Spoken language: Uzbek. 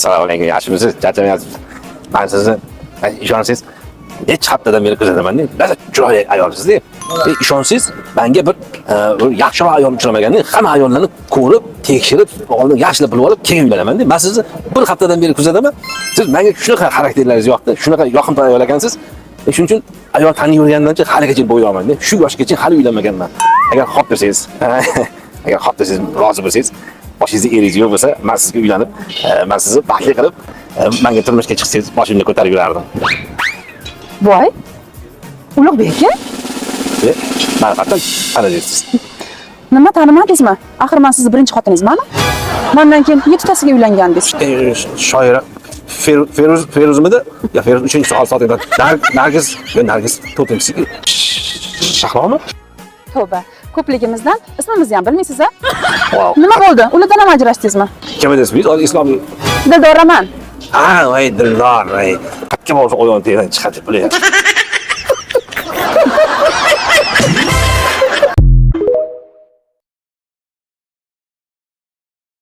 Assalomu alaykum. Yaxshimisiz? Charchamayapsiz? Men sizni ishonsangiz hech haftadan beri kuzataman-da. Nasa chiroyli ayolsiz-da. Ishonsangiz, menga bir yaxshiroq ayol uchramaganda, hamma ayollarni ko'rib, tekshirib, oldin yaxshilab bilib olib, keyin bilaman-da. Men sizni bir haftadan beri kuzataman. Siz menga shunaqa xarakterlaringiz yoqdi, shunaqa yoqimtoy ayol ekansiz. Shuning uchun ayol taniyvergandan keyin haligacha bo'yyorman-da. Shu yoshgacha hali uylanmaganman. Agar xo'p desangiz, agar xo'p desangiz, rozi bo'lsangiz, boshingizda eringiz yo'q bo'lsa, men sizga uylanib, men sizni baxtli qilib, menga turmushga chiqsangiz, boshimni ko'tarib yurardim. Voy. Ulug'bek aka? Ma'rifatdan tanidingiz. Nima tanimadingizmi? Axir men sizni birinchi xotiningizman. Mendan keyin 7 tasiga uylangandingiz. Shoira Feruzmidi? Ya Feruz 3-soat soatida. Nargiz 4-chi. Shahlomi? Tavba. Ko'pligimizdan ismimizni ham bilmaysiz-a? Wow. Nima bo'ldi? Ulardan ham ajrashdingizmi? Kim edasiz? Islomiy. Dildoraman. Voy Dildor, voy. Qatga bo'lsa o'yon terdan chiqadi, bilyapsiz.